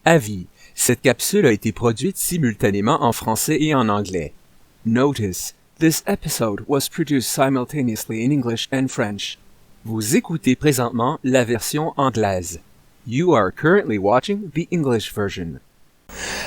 Avis, cette capsule a été produite simultanément en français et en anglais. Notice, this episode was produced simultaneously in English and French. Vous écoutez présentement la version anglaise. You are currently watching the English version.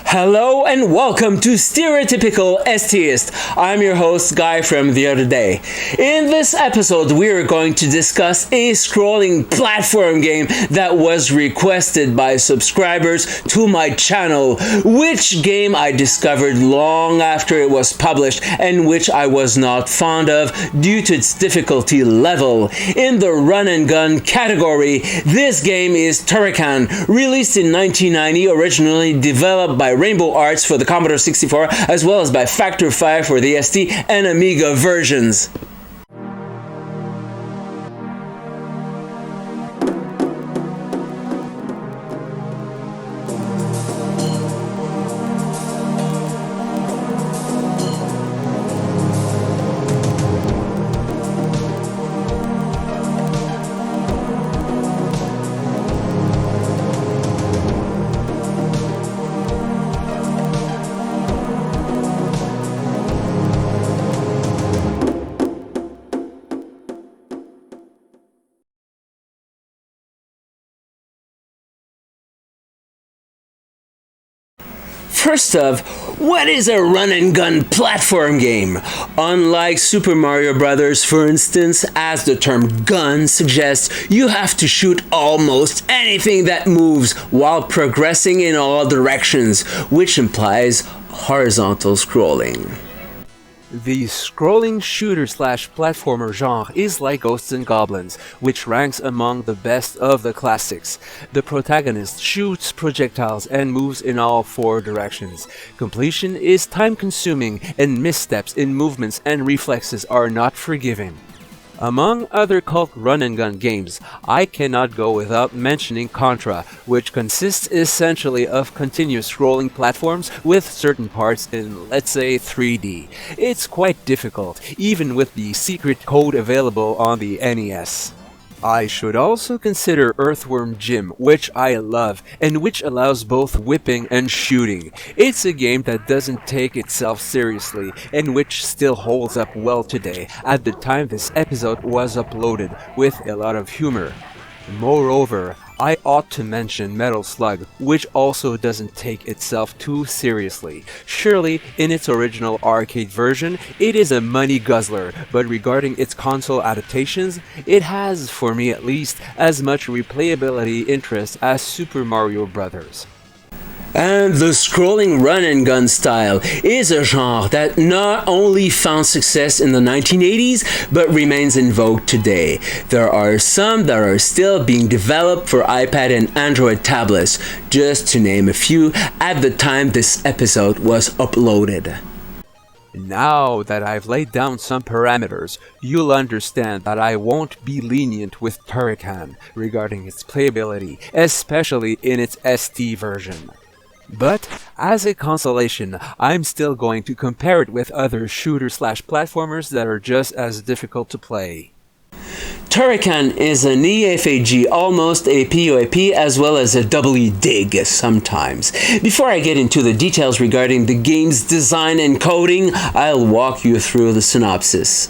Hello and welcome to Stereotypical STeist. I'm your host, Guy from the other day. In this episode, we are going to discuss a scrolling platform game that was requested by subscribers to my channel, which game I discovered long after it was published and which I was not fond of due to its difficulty level. In the run and gun category, this game is Turrican, released in 1990, originally developed by Rainbow Arts for the Commodore 64, as well as by Factor 5 for the ST and Amiga versions. First off, what is a run-and-gun platform game? Unlike Super Mario Bros., for instance, as the term gun suggests, you have to shoot almost anything that moves while progressing in all directions, which implies horizontal scrolling. The scrolling shooter/platformer genre is like Ghosts and Goblins, which ranks among the best of the classics. The protagonist shoots projectiles and moves in all four directions. Completion is time-consuming, and missteps in movements and reflexes are not forgiven. Among other cult run-and-gun games, I cannot go without mentioning Contra, which consists essentially of continuous scrolling platforms with certain parts in, let's say, 3D. It's quite difficult, even with the secret code available on the NES. I should also consider Earthworm Jim, which I love, and which allows both whipping and shooting. It's a game that doesn't take itself seriously, and which still holds up well today, at the time this episode was uploaded, with a lot of humor. Moreover, I ought to mention Metal Slug, which also doesn't take itself too seriously. Surely, in its original arcade version, it is a money guzzler, but regarding its console adaptations, it has, for me at least, as much replayability interest as Super Mario Bros. And the scrolling run-and-gun style is a genre that not only found success in the 1980s, but remains in vogue today. There are some that are still being developed for iPad and Android tablets, just to name a few, at the time this episode was uploaded. Now that I've laid down some parameters, you'll understand that I won't be lenient with Turrican regarding its playability, especially in its ST version. But, as a consolation, I'm still going to compare it with other shooter/platformers that are just as difficult to play. Turrican is an EFAG, almost a POAP, as well as a double dig sometimes. Before I get into the details regarding the game's design and coding, I'll walk you through the synopsis.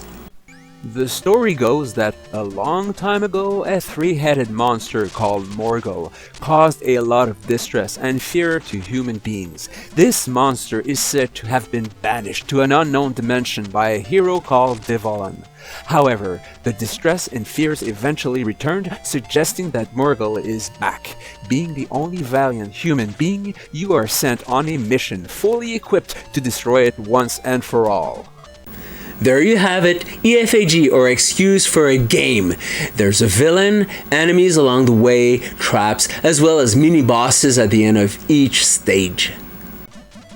The story goes that a long time ago, a three-headed monster called Morgul caused a lot of distress and fear to human beings. This monster is said to have been banished to an unknown dimension by a hero called Devolan. However, the distress and fears eventually returned, suggesting that Morgul is back. Being the only valiant human being, you are sent on a mission fully equipped to destroy it once and for all. There you have it, EFAG, or excuse for a game. There's a villain, enemies along the way, traps, as well as mini-bosses at the end of each stage.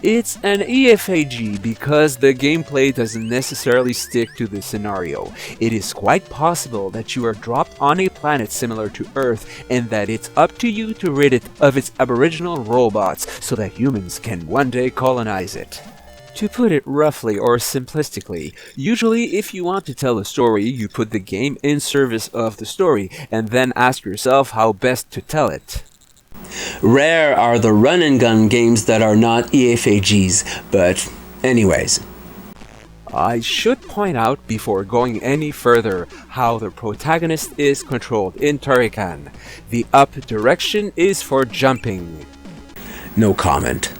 It's an EFAG because the gameplay doesn't necessarily stick to the scenario. It is quite possible that you are dropped on a planet similar to Earth and that it's up to you to rid it of its aboriginal robots so that humans can one day colonize it. To put it roughly or simplistically, usually if you want to tell a story, you put the game in service of the story and then ask yourself how best to tell it. Rare are the run-and-gun games that are not EFAGs, but anyways. I should point out before going any further how the protagonist is controlled in Turrican. The up direction is for jumping. No comment.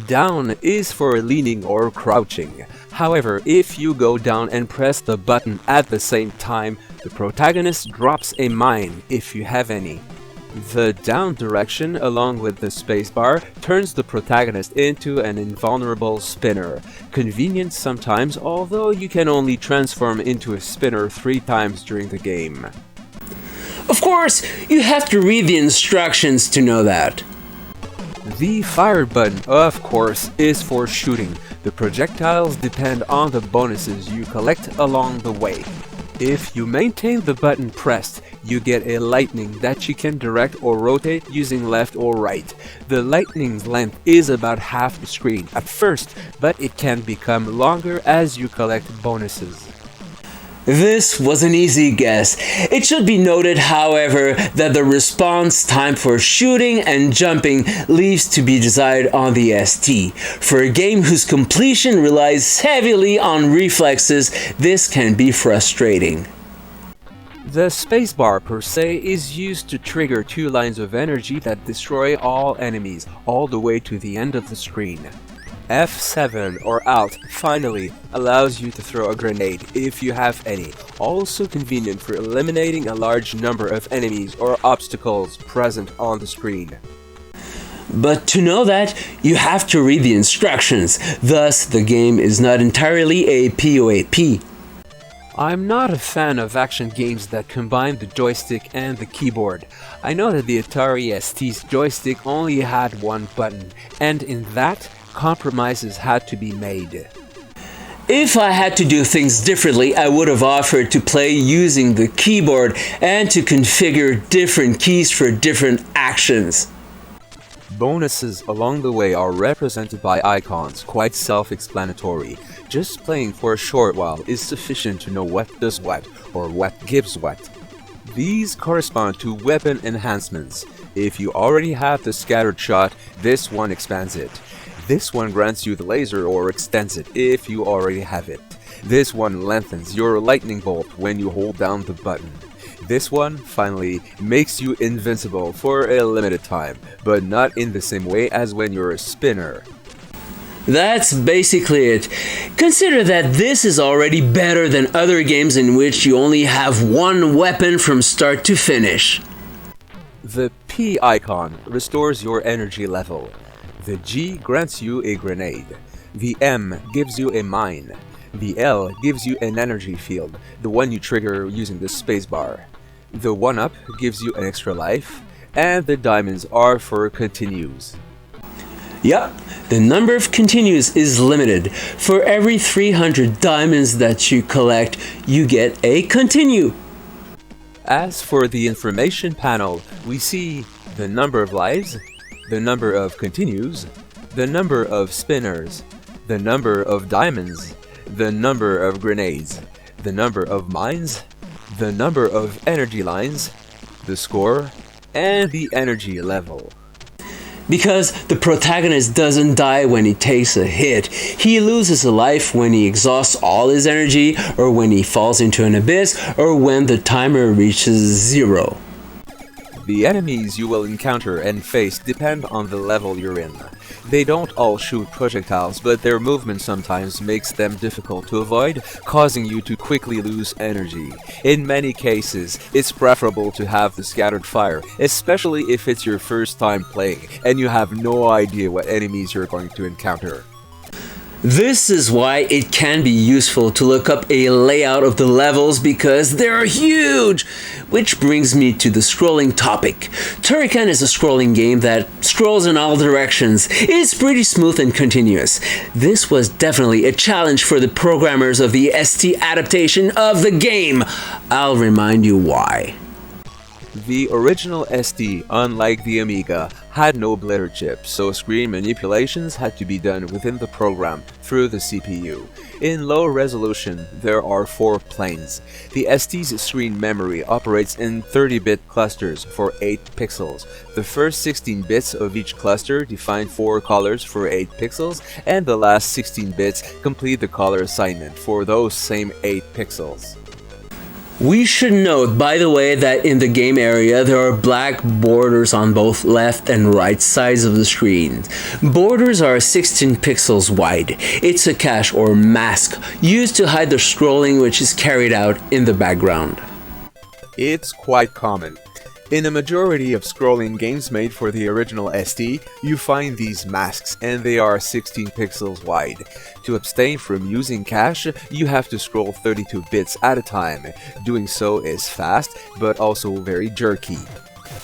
Down is for leaning or crouching. However, if you go down and press the button at the same time, the protagonist drops a mine if you have any. The down direction, along with the spacebar, turns the protagonist into an invulnerable spinner. Convenient sometimes, although you can only transform into a spinner 3 times during the game. Of course, you have to read the instructions to know that. The fire button, of course, is for shooting. The projectiles depend on the bonuses you collect along the way. If you maintain the button pressed, you get a lightning that you can direct or rotate using left or right. The lightning's length is about half the screen at first, but it can become longer as you collect bonuses. This was an easy guess. It should be noted, however, that the response time for shooting and jumping leaves to be desired on the ST. For a game whose completion relies heavily on reflexes, this can be frustrating. The spacebar per se is used to trigger 2 lines of energy that destroy all enemies, all the way to the end of the screen. F7 or Alt finally allows you to throw a grenade if you have any, also convenient for eliminating a large number of enemies or obstacles present on the screen. But to know that, you have to read the instructions, thus the game is not entirely a PoAP. I'm not a fan of action games that combine the joystick and the keyboard. I know that the Atari ST's joystick only had 1 button, and in that, compromises had to be made. If I had to do things differently, I would have offered to play using the keyboard and to configure different keys for different actions. Bonuses along the way are represented by icons, quite self-explanatory. Just playing for a short while is sufficient to know what does what, or what gives what. These correspond to weapon enhancements. If you already have the scattered shot, this one expands it. This one grants you the laser or extends it if you already have it. This one lengthens your lightning bolt when you hold down the button. This one, finally, makes you invincible for a limited time, but not in the same way as when you're a spinner. That's basically it. Consider that this is already better than other games in which you only have 1 weapon from start to finish. The P icon restores your energy level. The G grants you a grenade. The M gives you a mine. The L gives you an energy field, the one you trigger using the spacebar. The 1-up gives you an extra life, and the diamonds are for continues. Yep, the number of continues is limited. For every 300 diamonds that you collect, you get a continue. As for the information panel, we see the number of lives, the number of continues, the number of spinners, the number of diamonds, the number of grenades, the number of mines, the number of energy lines, the score, and the energy level. Because the protagonist doesn't die when he takes a hit, he loses a life when he exhausts all his energy, or when he falls into an abyss, or when the timer reaches 0. The enemies you will encounter and face depend on the level you're in. They don't all shoot projectiles, but their movement sometimes makes them difficult to avoid, causing you to quickly lose energy. In many cases, it's preferable to have the scattered fire, especially if it's your first time playing and you have no idea what enemies you're going to encounter. This is why it can be useful to look up a layout of the levels, because they're huge! Which brings me to the scrolling topic. Turrican is a scrolling game that scrolls in all directions. It's pretty smooth and continuous. This was definitely a challenge for the programmers of the ST adaptation of the game. I'll remind you why. The original ST, unlike the Amiga, had no blitter chip, so screen manipulations had to be done within the program through the CPU. In low resolution, there are 4 planes. The ST's screen memory operates in 30-bit clusters for 8 pixels. The first 16 bits of each cluster define 4 colors for 8 pixels, and the last 16 bits complete the color assignment for those same 8 pixels. We should note, by the way, that in the game area there are black borders on both left and right sides of the screen. Borders are 16 pixels wide. It's a cache or mask used to hide the scrolling which is carried out in the background. It's quite common. In a majority of scrolling games made for the original ST, you find these masks and they are 16 pixels wide. To abstain from using cache, you have to scroll 32 bits at a time. Doing so is fast, but also very jerky.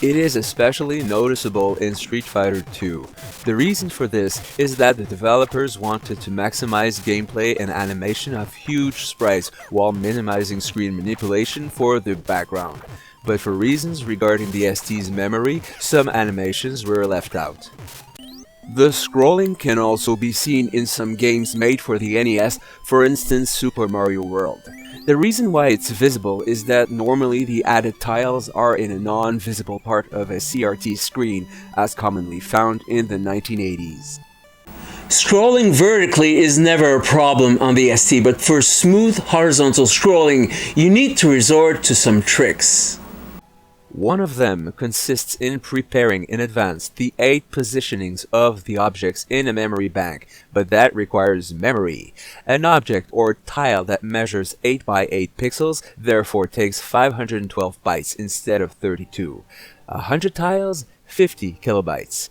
It is especially noticeable in Street Fighter 2. The reason for this is that the developers wanted to maximize gameplay and animation of huge sprites while minimizing screen manipulation for the background. But for reasons regarding the ST's memory, some animations were left out. The scrolling can also be seen in some games made for the NES, for instance Super Mario World. The reason why it's visible is that normally the added tiles are in a non-visible part of a CRT screen, as commonly found in the 1980s. Scrolling vertically is never a problem on the ST, but for smooth horizontal scrolling, you need to resort to some tricks. One of them consists in preparing in advance the 8 positionings of the objects in a memory bank, but that requires memory. An object or tile that measures 8 by 8 pixels therefore takes 512 bytes instead of 32. 100 tiles, 50 kilobytes.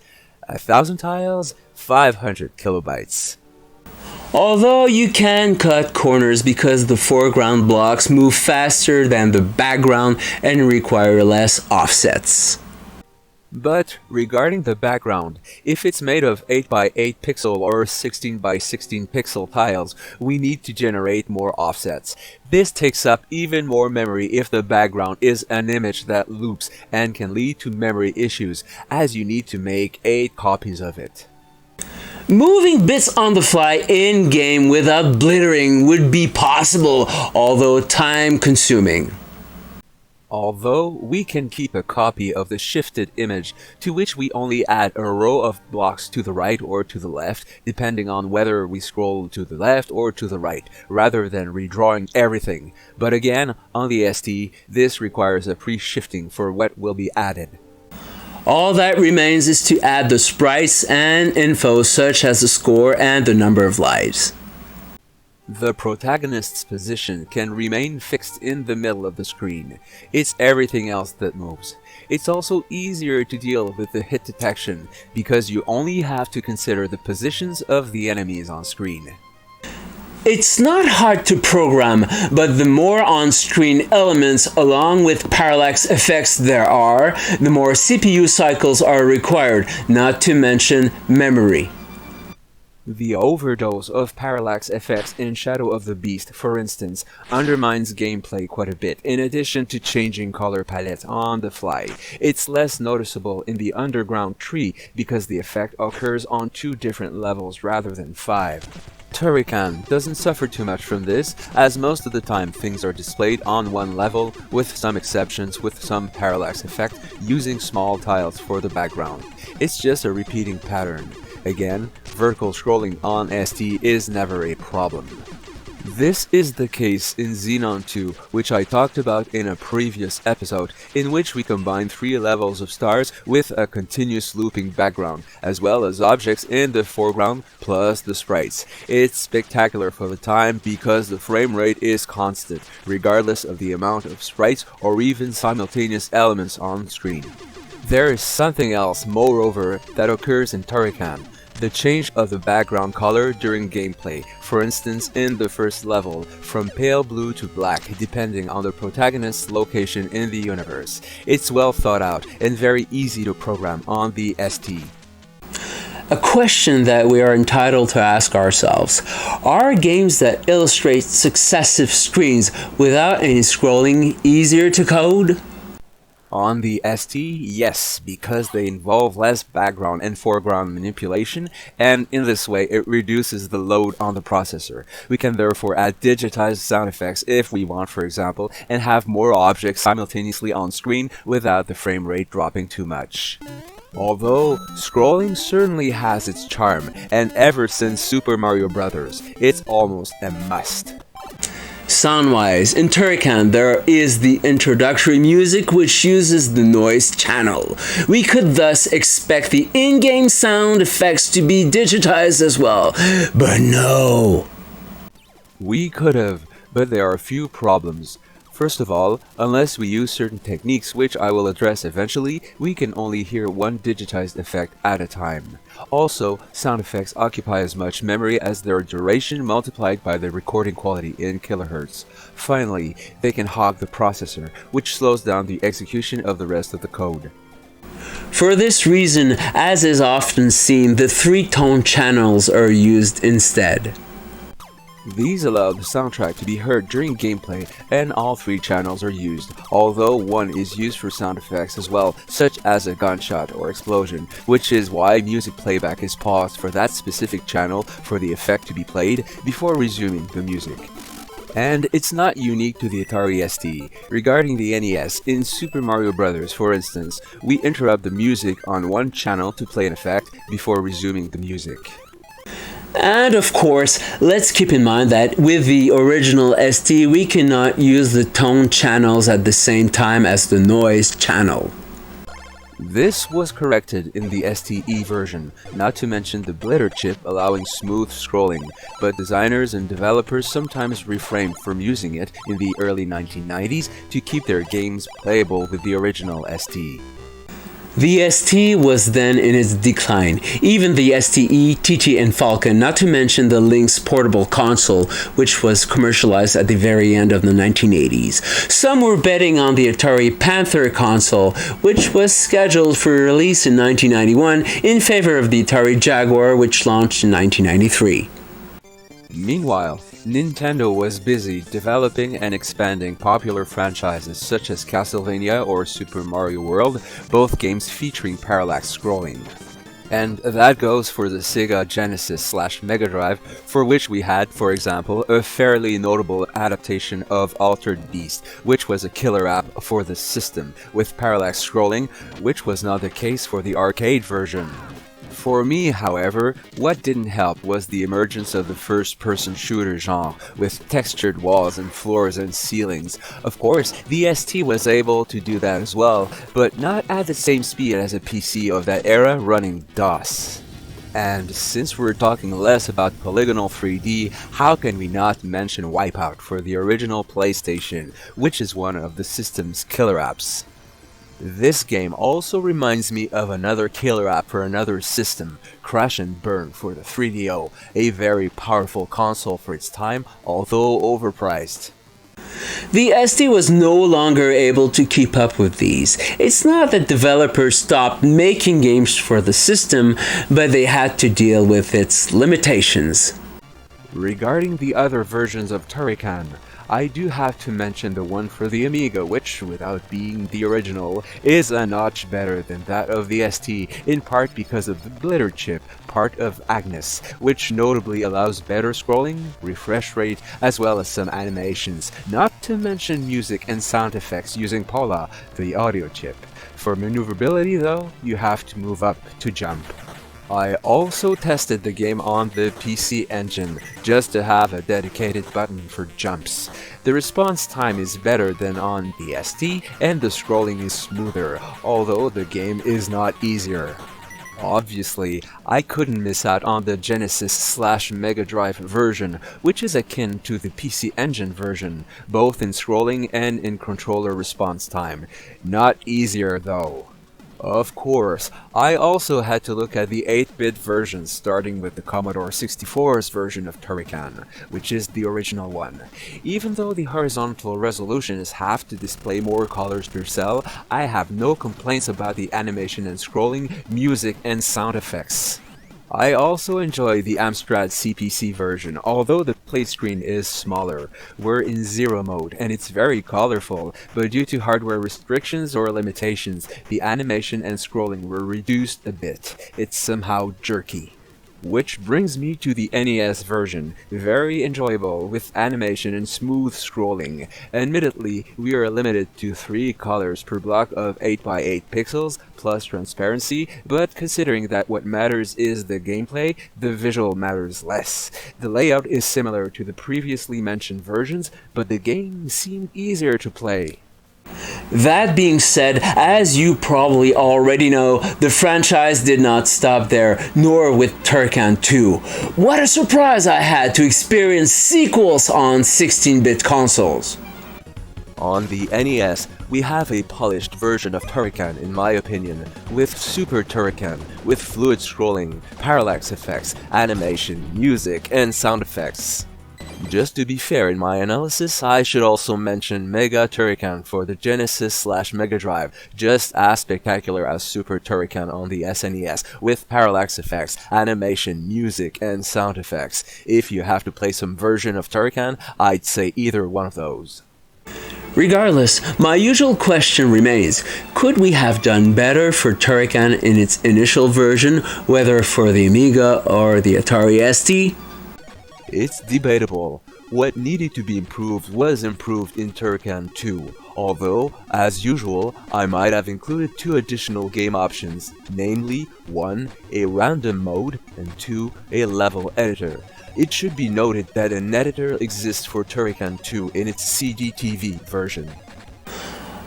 1,000 tiles, 500 kilobytes. Although you can cut corners because the foreground blocks move faster than the background and require less offsets. But regarding the background, if it's made of 8 by 8 pixel or 16 by 16 pixel tiles, we need to generate more offsets. This takes up even more memory if the background is an image that loops and can lead to memory issues, as you need to make 8 copies of it. Moving bits on the fly in-game without blittering would be possible, although time-consuming. Although we can keep a copy of the shifted image, to which we only add a row of blocks to the right or to the left, depending on whether we scroll to the left or to the right, rather than redrawing everything. But again, on the ST, this requires a pre-shifting for what will be added. All that remains is to add the sprites and info such as the score and the number of lives. The protagonist's position can remain fixed in the middle of the screen. It's everything else that moves. It's also easier to deal with the hit detection because you only have to consider the positions of the enemies on screen. It's not hard to program, but the more on-screen elements along with parallax effects there are, the more CPU cycles are required, not to mention memory. The overdose of parallax effects in Shadow of the Beast, for instance, undermines gameplay quite a bit, in addition to changing color palette on the fly. It's less noticeable in the underground tree because the effect occurs on 2 different levels rather than 5. Turrican doesn't suffer too much from this, as most of the time things are displayed on one level, with some exceptions with some parallax effect using small tiles for the background. It's just a repeating pattern. Again, vertical scrolling on ST is never a problem. This is the case in Xenon 2, which I talked about in a previous episode, in which we combine 3 levels of stars with a continuous looping background, as well as objects in the foreground plus the sprites. It's spectacular for the time because the frame rate is constant, regardless of the amount of sprites or even simultaneous elements on screen. There is something else, moreover, that occurs in Turrican. The change of the background color during gameplay, for instance in the first level, from pale blue to black depending on the protagonist's location in the universe. It's well thought out and very easy to program on the ST. A question that we are entitled to ask ourselves: are games that illustrate successive screens without any scrolling easier to code? On the ST, yes, because they involve less background and foreground manipulation, and in this way it reduces the load on the processor. We can therefore add digitized sound effects if we want, for example, and have more objects simultaneously on screen without the frame rate dropping too much. Although, scrolling certainly has its charm, and ever since Super Mario Bros., it's almost a must. Sound-wise, in Turrican there is the introductory music which uses the noise channel. We could thus expect the in-game sound effects to be digitized as well, but no! We could have, but there are a few problems. First of all, unless we use certain techniques which I will address eventually, we can only hear one digitized effect at a time. Also, sound effects occupy as much memory as their duration multiplied by the recording quality in kilohertz. Finally, they can hog the processor, which slows down the execution of the rest of the code. For this reason, as is often seen, the 3-tone channels are used instead. These allow the soundtrack to be heard during gameplay, and all 3 channels are used, although one is used for sound effects as well, such as a gunshot or explosion, which is why music playback is paused for that specific channel for the effect to be played before resuming the music. And it's not unique to the Atari ST. Regarding the NES, in Super Mario Bros., for instance, we interrupt the music on one channel to play an effect before resuming the music. And of course, let's keep in mind that with the original ST, we cannot use the tone channels at the same time as the noise channel. This was corrected in the STE version, not to mention the blitter chip allowing smooth scrolling, but designers and developers sometimes refrained from using it in the early 1990s to keep their games playable with the original ST. The ST was then in its decline. Even the STE, TT, and Falcon, not to mention the Lynx portable console, which was commercialized at the very end of the 1980s. Some were betting on the Atari Panther console, which was scheduled for release in 1991 in favor of the Atari Jaguar, which launched in 1993. Meanwhile, Nintendo was busy developing and expanding popular franchises such as Castlevania or Super Mario World, both games featuring parallax scrolling. And that goes for the Sega Genesis / Megadrive, for which we had, for example, a fairly notable adaptation of Altered Beast, which was a killer app for the system, with parallax scrolling, which was not the case for the arcade version. For me, however, what didn't help was the emergence of the first-person shooter genre, with textured walls and floors and ceilings. Of course, the ST was able to do that as well, but not at the same speed as a PC of that era running DOS. And since we're talking less about polygonal 3D, how can we not mention Wipeout for the original PlayStation, which is one of the system's killer apps. This game also reminds me of another killer app for another system, Crash and Burn for the 3DO, a very powerful console for its time, although overpriced. The ST was no longer able to keep up with these. It's not that developers stopped making games for the system, but they had to deal with its limitations. Regarding the other versions of Turrican, I do have to mention the one for the Amiga, which, without being the original, is a notch better than that of the ST, in part because of the blitter chip, part of Agnes, which notably allows better scrolling, refresh rate, as well as some animations, not to mention music and sound effects using Paula, the audio chip. For maneuverability though, you have to move up to jump. I also tested the game on the PC Engine, just to have a dedicated button for jumps. The response time is better than on the ST, and the scrolling is smoother, although the game is not easier. Obviously, I couldn't miss out on the Genesis / Megadrive version, which is akin to the PC Engine version, both in scrolling and in controller response time. Not easier though. Of course, I also had to look at the 8-bit versions, starting with the Commodore 64's version of Turrican, which is the original one. Even though the horizontal resolutions have to display more colors per cell, I have no complaints about the animation and scrolling, music and sound effects. I also enjoy the Amstrad CPC version, although the play screen is smaller. We're in zero mode, and it's very colorful, but due to hardware restrictions or limitations, the animation and scrolling were reduced a bit. It's somehow jerky. Which brings me to the NES version, very enjoyable with animation and smooth scrolling. Admittedly, we are limited to 3 colors per block of 8x8 pixels plus transparency, but considering that what matters is the gameplay, the visual matters less. The layout is similar to the previously mentioned versions, but the game seemed easier to play. That being said, as you probably already know, the franchise did not stop there, nor with Turrican 2. What a surprise I had to experience sequels on 16-bit consoles. On the NES, we have a polished version of Turrican in my opinion, with Super Turrican, with fluid scrolling, parallax effects, animation, music, and sound effects. Just to be fair in my analysis, I should also mention Mega Turrican for the Genesis/Megadrive, just as spectacular as Super Turrican on the SNES, with parallax effects, animation, music, and sound effects. If you have to play some version of Turrican, I'd say either one of those. Regardless, my usual question remains, could we have done better for Turrican in its initial version, whether for the Amiga or the Atari ST? It's debatable. What needed to be improved was improved in Turrican 2, although, as usual, I might have included 2 additional game options, namely 1. A random mode, and 2. A level editor. It should be noted that an editor exists for Turrican 2 in its CD-TV version.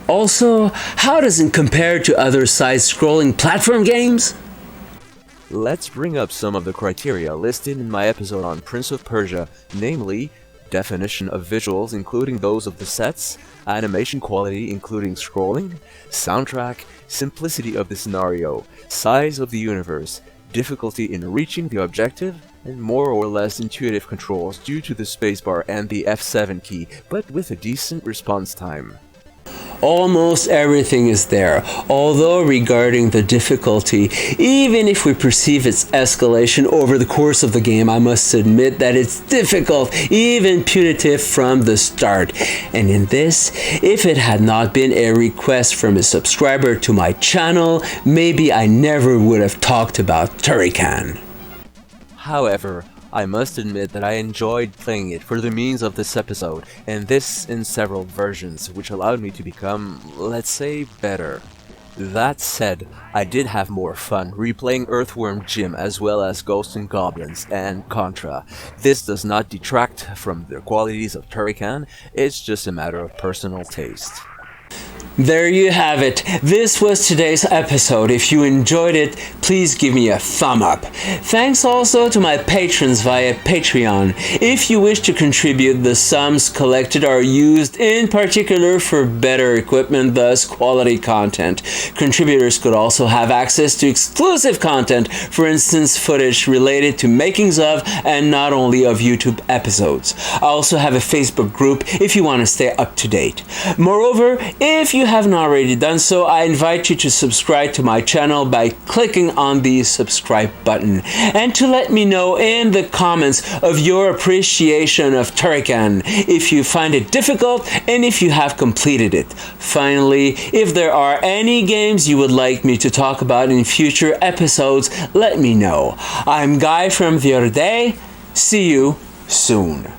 Also, how does it compare to other side-scrolling platform games? Let's bring up some of the criteria listed in my episode on Prince of Persia, namely, definition of visuals including those of the sets, animation quality including scrolling, soundtrack, simplicity of the scenario, size of the universe, difficulty in reaching the objective, and more or less intuitive controls due to the spacebar and the F7 key, but with a decent response time. Almost everything is there, although regarding the difficulty, even if we perceive its escalation over the course of the game, I must admit that it's difficult, even punitive from the start. And in this, if it had not been a request from a subscriber to my channel, maybe I never would have talked about Turrican. However, I must admit that I enjoyed playing it for the means of this episode, and this in several versions, which allowed me to become, let's say, better. That said, I did have more fun replaying Earthworm Jim as well as Ghosts and Goblins and Contra. This does not detract from the qualities of Turrican, it's just a matter of personal taste. There you have it. This was today's episode. If you enjoyed it, please give me a thumb up. Thanks also to my patrons via Patreon. If you wish to contribute, the sums collected are used in particular for better equipment, thus quality content. Contributors could also have access to exclusive content, for instance, footage related to makings of and not only of YouTube episodes. I also have a Facebook group if you want to stay up to date. Moreover, if you haven't already done so, I invite you to subscribe to my channel by clicking on the subscribe button and to let me know in the comments of your appreciation of Turrican, if you find it difficult and if you have completed it. Finally, if there are any games you would like me to talk about in future episodes, let me know. I'm Guy from the other day. See you soon.